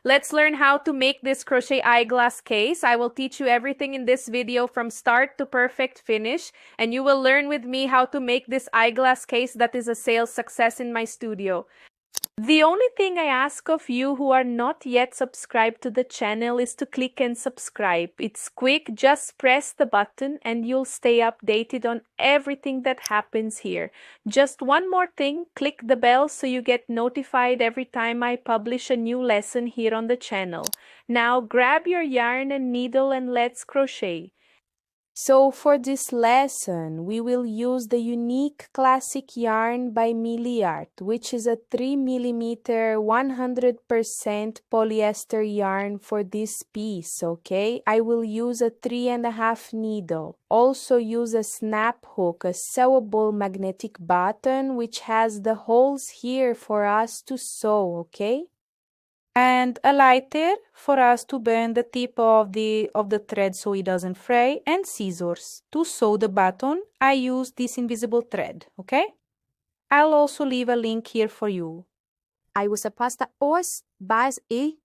Let's learn how to make this crochet eyeglass case. I will teach you everything in this video from start to perfect finish, and you will learn with me how to make this eyeglass case that is a sales success in my studio. The only thing I ask of you who are not yet subscribed to the channel is to click and subscribe. It's quick, just press the button and you'll stay updated on everything that happens here. Just one more thing, click the bell so you get notified every time I publish a new lesson here on the channel. Now grab your yarn and needle and let's crochet. So for this lesson, we will use the unique classic yarn by Milliart, which is a 3mm 100% polyester yarn for this piece, okay? I will use a 3.5 needle. Also use a snap hook, a sewable magnetic button, which has the holes here for us to sew, okay? And a lighter for us to burn the tip of the thread so it doesn't fray, and scissors. To sew the button, I use this invisible thread, okay? I'll also leave a link here for you. I uso pasta os, bas e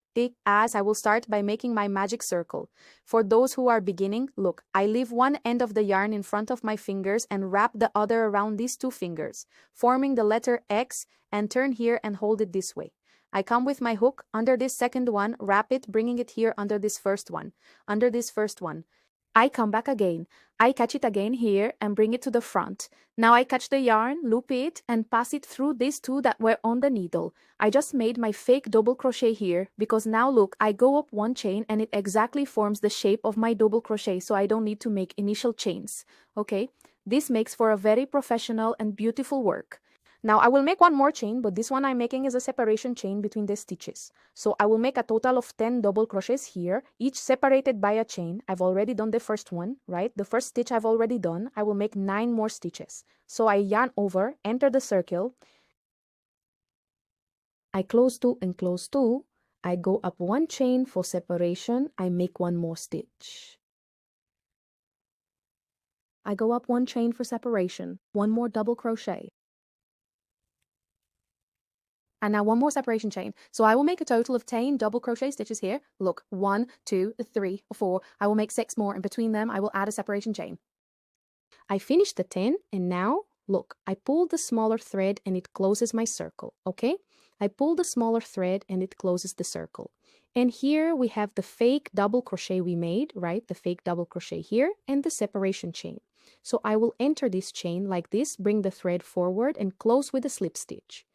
as I will start by making my magic circle. For those who are beginning, look, I leave one end of the yarn in front of my fingers and wrap the other around these two fingers, forming the letter X, and turn here and hold it this way. I come with my hook under this second one, wrap it, bringing it here under this first one. I come back again. I catch it again here and bring it to the front. Now I catch the yarn, loop it, and pass it through these two that were on the needle. I just made my fake double crochet here because now look, I go up one chain and it exactly forms the shape of my double crochet, so I don't need to make initial chains. Okay, this makes for a very professional and beautiful work. Now I will make one more chain, but this one I'm making is a separation chain between the stitches. So I will make a total of 10 double crochets here, each separated by a chain. I've already done the first one, right? The first stitch I've already done. I will make 9 more stitches. So I yarn over, enter the circle. I close 2 and close 2. I go up one chain for separation. I make one more stitch. I go up one chain for separation, one more double crochet. And now one more separation chain. So I will make a total of 10 double crochet stitches here. Look, 1, 2, 3, 4. I will make 6 more, and between them I will add a separation chain. I finished the 10, and now, look, I pull the smaller thread and it closes my circle, okay? I pull the smaller thread and it closes the circle. And here we have the fake double crochet we made, right? The fake double crochet here and the separation chain. So I will enter this chain like this, bring the thread forward and close with a slip stitch.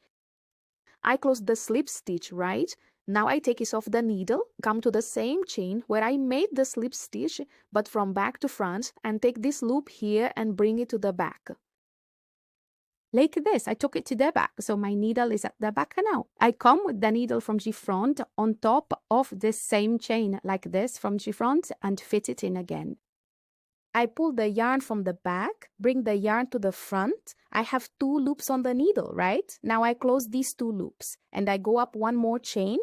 I close the slip stitch, right? Now I take it off the needle, come to the same chain where I made the slip stitch, but from back to front, and take this loop here and bring it to the back. Like this, I took it to the back, so my needle is at the back now. I come with the needle from the front on top of this same chain, like this, from the front, and fit it in again. I pull the yarn from the back, bring the yarn to the front. I have 2 loops on the needle, right? Now I close these 2 loops and I go up one more chain.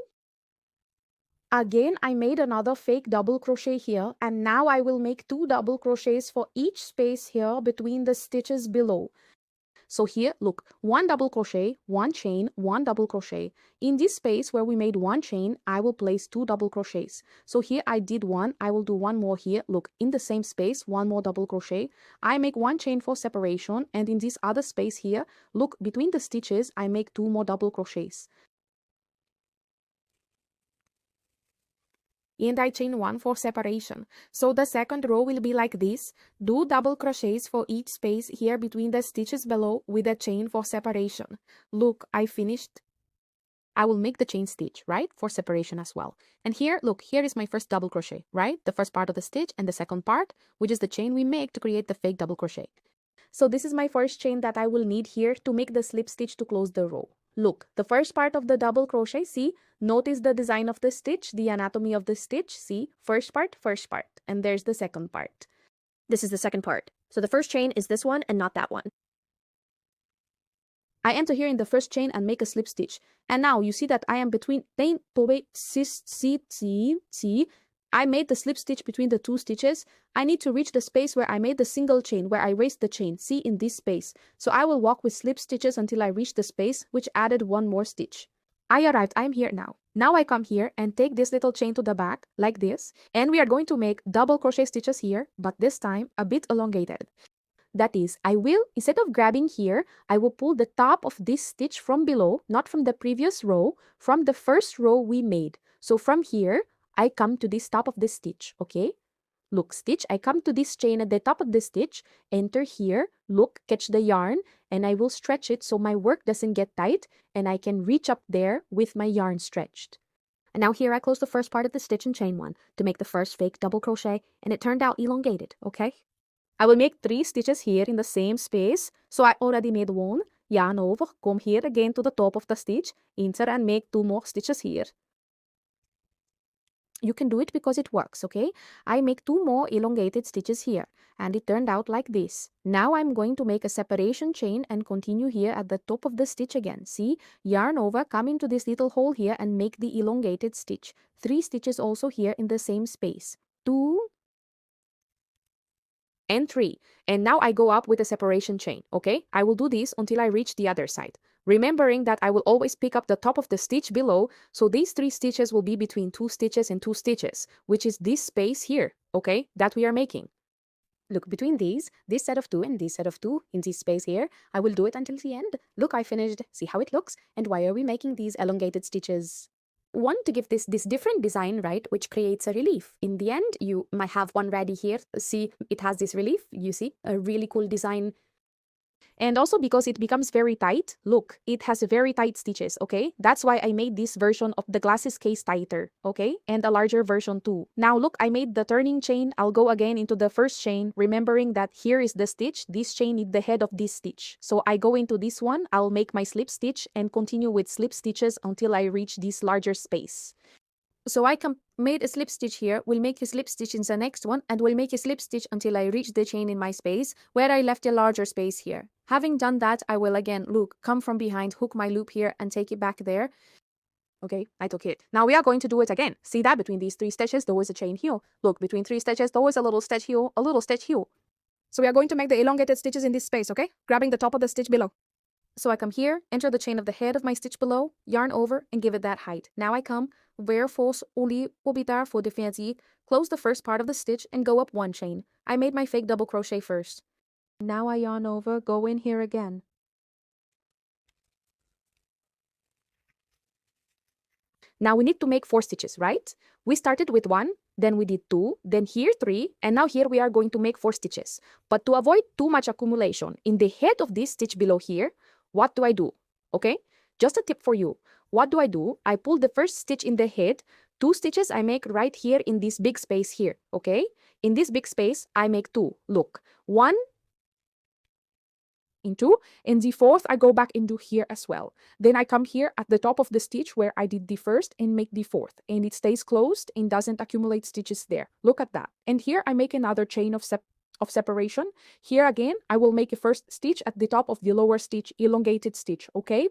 Again, I made another fake double crochet here, and now I will make 2 double crochets for each space here between the stitches below. So here, look, 1 double crochet, 1 chain, 1 double crochet. In this space where we made 1 chain, I will place 2 double crochets. So here I did 1, I will do 1 more here. Look, in the same space, 1 more double crochet. I make 1 chain for separation, and in this other space here, look, between the stitches, I make 2 more double crochets. And I chain 1 for separation. So the second row will be like this. Do double crochets for each space here between the stitches below with a chain for separation. Look, I finished. I will make the chain stitch, right, for separation as well. And here, look, here is my first double crochet, right? The first part of the stitch and the second part, which is the chain we make to create the fake double crochet. So this is my first chain that I will need here to make the slip stitch to close the row. Look, the first part of the double crochet, see, notice the design of the stitch, the anatomy of the stitch, see, first part, and there's the second part. This is the second part. So the first chain is this one and not that one. I enter here in the first chain and make a slip stitch. And now you see that I am between, see, I made the slip stitch between the 2 stitches. I need to reach the space where I made the single chain, where I raised the chain, see, in this space. So I will walk with slip stitches until I reach the space, which added 1 more stitch. I arrived, I'm here now. Now I come here and take this little chain to the back like this, and we are going to make double crochet stitches here, but this time a bit elongated. That is, I will, instead of grabbing here, I will pull the top of this stitch from below, not from the previous row, from the first row we made. So from here, I come to this top of this stitch, okay? Look, stitch, I come to this chain at the top of the stitch, enter here, look, catch the yarn, and I will stretch it so my work doesn't get tight, and I can reach up there with my yarn stretched. And now here I close the first part of the stitch and chain one to make the first fake double crochet, and it turned out elongated, okay? I will make 3 stitches here in the same space, so I already made one, yarn over, come here again to the top of the stitch, enter and make 2 more stitches here. You can do it because it works, okay? I make 2 more elongated stitches here, and it turned out like this. Now I'm going to make a separation chain and continue here at the top of the stitch again. See? Yarn over, come into this little hole here and make the elongated stitch. 3 stitches also here in the same space. 2 and 3. And now I go up with a separation chain, okay? I will do this until I reach the other side. Remembering that I will always pick up the top of the stitch below, so these 3 stitches will be between 2 stitches and 2 stitches, which is this space here, okay, that we are making. Look, between these, this set of 2 and this set of 2, in this space here, I will do it until the end. Look, I finished. See how it looks? And why are we making these elongated stitches? One, to give this different design, right, which creates a relief. In the end, you might have one ready here. See, it has this relief, you see, a really cool design. And also because it becomes very tight, look, it has very tight stitches, okay? That's why I made this version of the glasses case tighter, okay? And a larger version too. Now look, I made the turning chain. I'll go again into the first chain, remembering that here is the stitch. This chain is the head of this stitch. So I go into this one, I'll make my slip stitch and continue with slip stitches until I reach this larger space. So I made a slip stitch here, will make a slip stitch in the next one, and will make a slip stitch until I reach the chain in my space, where I left a larger space here. Having done that, I will again, look, come from behind, hook my loop here, and take it back there. Okay, I took it. Now we are going to do it again. See that? Between these 3 stitches, there was a chain here. Look, between 3 stitches, there was a little stitch here, a little stitch here. So we are going to make the elongated stitches in this space, okay? Grabbing the top of the stitch below. So I come here, enter the chain of the head of my stitch below, yarn over, and give it that height. Now I come, weer force olie daar voor de fancy, close the first part of the stitch, and go up 1 chain. I made my fake double crochet first. Now I yarn over, go in here again. Now we need to make 4 stitches, right? We started with 1, then we did 2, then here 3, and now here we are going to make 4 stitches. But to avoid too much accumulation, in the head of this stitch below here, what do I do? Okay, just a tip for you. What do? I pull the first stitch in the head, 2 stitches I make right here in this big space here, okay? In this big space, I make 2. Look, 1 into, and the 4th I go back into here as well. Then I come here at the top of the stitch where I did the first and make the 4th, and it stays closed and doesn't accumulate stitches there. Look at that. And here I make another chain of separation. Here again, I will make a first stitch at the top of the lower stitch, elongated stitch, okay?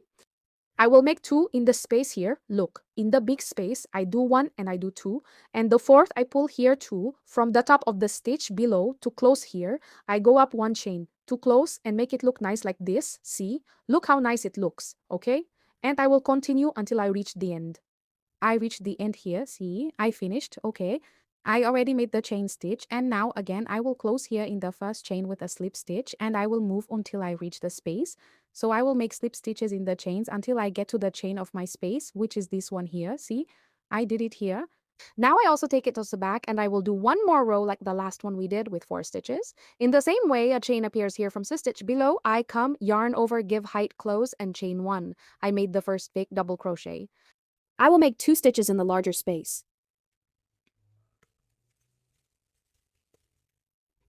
I will make 2 in the space here. Look, in the big space, I do 1 and I do 2. And the 4th, I pull here 2 from the top of the stitch below to close here. I go up 1 chain to close and make it look nice like this. See? Look how nice it looks, okay? And I will continue until I reach the end. I reached the end here. See? I finished, okay? I already made the chain stitch, and now again I will close here in the first chain with a slip stitch, and I will move until I reach the space. So I will make slip stitches in the chains until I get to the chain of my space, which is this one here. See, I did it here. Now I also take it to the back, and I will do 1 more row like the last one we did with 4 stitches. In the same way, a chain appears here from the stitch below. I come, yarn over, give height, close, and chain 1. I made the first fake double crochet. I will make 2 stitches in the larger space.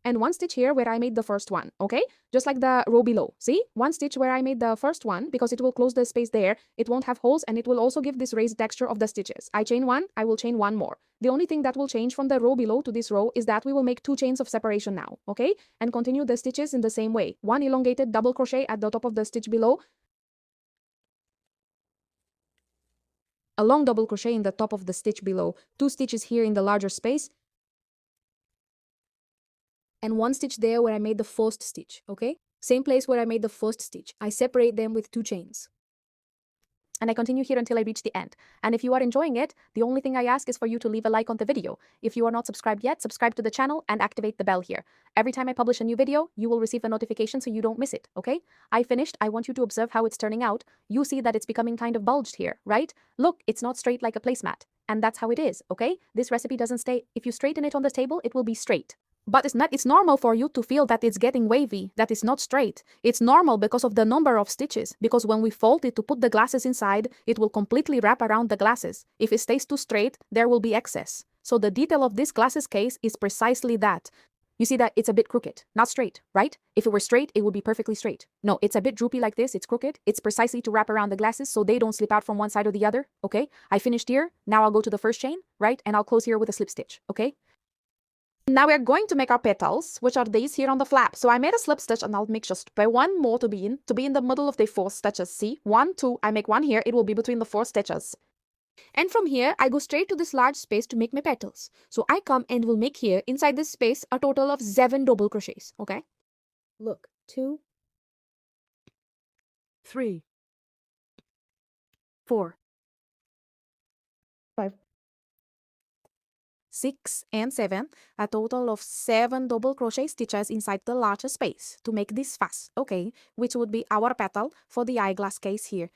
And 1 stitch here where I made the first one, okay? Just like the row below. See? 1 stitch where I made the first one, because it will close the space there. It won't have holes, and it will also give this raised texture of the stitches. I chain 1, I will chain 1 more. The only thing that will change from the row below to this row is that we will make 2 chains of separation now, okay? And continue the stitches in the same way. 1 elongated double crochet at the top of the stitch below. A long double crochet in the top of the stitch below. 2 stitches here in the larger space. And 1 stitch there where I made the first stitch, okay? Same place where I made the first stitch. I separate them with 2 chains. And I continue here until I reach the end. And if you are enjoying it, the only thing I ask is for you to leave a like on the video. If you are not subscribed yet, subscribe to the channel and activate the bell here. Every time I publish a new video, you will receive a notification so you don't miss it, okay? I finished. I want you to observe how it's turning out. You see that it's becoming kind of bulged here, right? Look, it's not straight like a placemat. And that's how it is, okay? This recipe doesn't stay. If you straighten it on the table, it will be straight. But it's normal for you to feel that it's getting wavy, that it's not straight. It's normal because of the number of stitches, because when we fold it to put the glasses inside, it will completely wrap around the glasses. If it stays too straight, there will be excess. So the detail of this glasses case is precisely that. You see that it's a bit crooked, not straight, right? If it were straight, it would be perfectly straight. No, it's a bit droopy like this, it's crooked. It's precisely to wrap around the glasses so they don't slip out from one side or the other, okay? I finished here, now I'll go to the first chain, right? And I'll close here with a slip stitch, okay? Now we're going to make our petals, which are these here on the flap. So I made a slip stitch and I'll make just one more to be in the middle of the 4 stitches. See, 1, 2, I make one here, it will be between the 4 stitches. And from here, I go straight to this large space to make my petals. So I come and will make here, inside this space, a total of 7 double crochets, okay? Look, 2, 3, 4, 5, 6 and 7, a total of 7 double crochet stitches inside the larger space to make this fast, okay, which would be our petal for the eyeglass case here.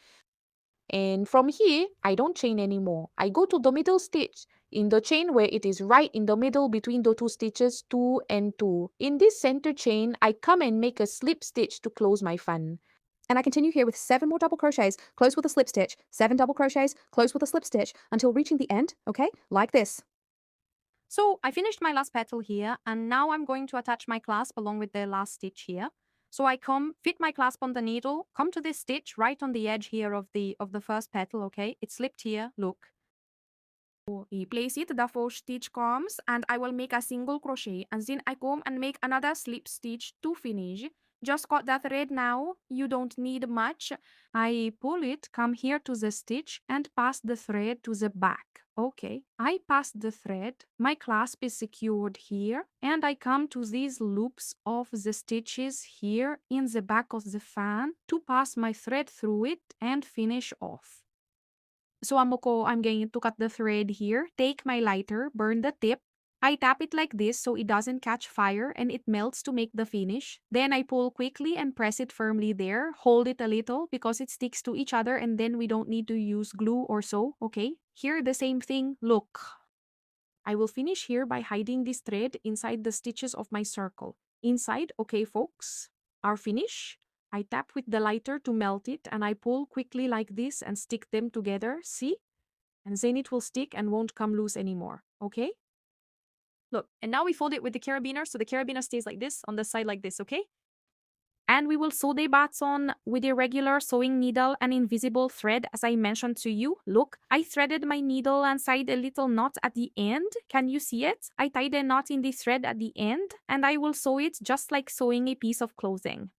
And from here, I don't chain anymore. I go to the middle stitch in the chain where it is right in the middle between the 2 stitches, 2 and 2. In this center chain, I come and make a slip stitch to close my fan. And I continue here with 7 more double crochets, close with a slip stitch, 7 double crochets, close with a slip stitch until reaching the end, okay, like this. So I finished my last petal here, and now I'm going to attach my clasp along with the last stitch here. So I fit my clasp on the needle, come to this stitch right on the edge here of the first petal, okay? It slipped here, look. So I place it, the 4th stitch comes, and I will make a single crochet, and then I come and make another slip stitch to finish. Just cut the thread now, you don't need much. I pull it, come here to the stitch, and pass the thread to the back. Okay, I pass the thread, my clasp is secured here, and I come to these loops of the stitches here in the back of the fan to pass my thread through it and finish off. So I'm going to cut the thread here, take my lighter, burn the tip, I tap it like this so it doesn't catch fire and it melts to make the finish. Then I pull quickly and press it firmly there. Hold it a little because it sticks to each other and then we don't need to use glue or so, okay? Here the same thing, look. I will finish here by hiding this thread inside the stitches of my circle. Inside, okay folks, our finish. I tap with the lighter to melt it and I pull quickly like this and stick them together, see? And then it will stick and won't come loose anymore, okay? Look, and now we fold it with the carabiner, so the carabiner stays like this, on the side like this, okay? And we will sew the baton with a regular sewing needle and invisible thread, as I mentioned to you. Look, I threaded my needle and tied a little knot at the end. Can you see it? I tied a knot in the thread at the end, and I will sew it just like sewing a piece of clothing.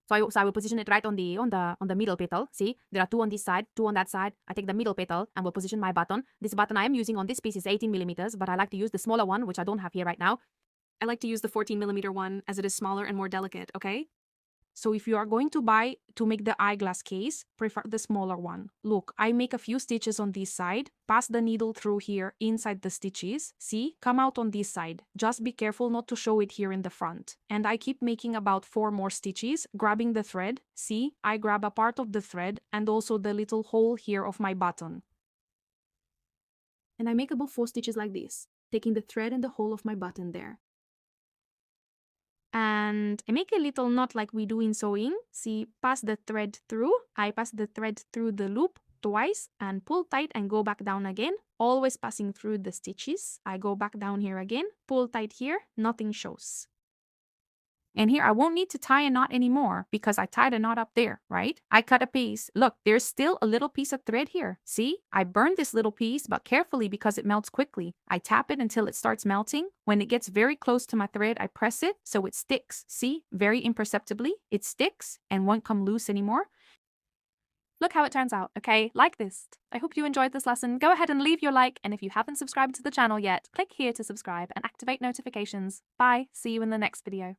So I will position it right on the middle petal. See, there are 2 on this side, 2 on that side. I take the middle petal and will position my button. This button I am using on this piece is 18 millimeters, but I like to use the smaller one, which I don't have here right now. I like to use the 14 millimeter one as it is smaller and more delicate, okay? So if you are going to buy to make the eyeglass case, prefer the smaller one. Look, I make a few stitches on this side, pass the needle through here inside the stitches. See, come out on this side. Just be careful not to show it here in the front. And I keep making about 4 more stitches, grabbing the thread. See, I grab a part of the thread and also the little hole here of my button. And I make about 4 stitches like this, taking the thread and the hole of my button there. And I make a little knot like we do in sewing. See, pass the thread through. I pass the thread through the loop twice and pull tight and go back down again, always passing through the stitches. I go back down here again, pull tight here, nothing shows. And here I won't need to tie a knot anymore because I tied a knot up there, right? I cut a piece. Look, there's still a little piece of thread here. See? I burned this little piece, but carefully because it melts quickly. I tap it until it starts melting. When it gets very close to my thread, I press it so it sticks. See? Very imperceptibly, it sticks and won't come loose anymore. Look how it turns out, okay? Like this. I hope you enjoyed this lesson. Go ahead and leave your like, and if you haven't subscribed to the channel yet, click here to subscribe and activate notifications. Bye. See you in the next video.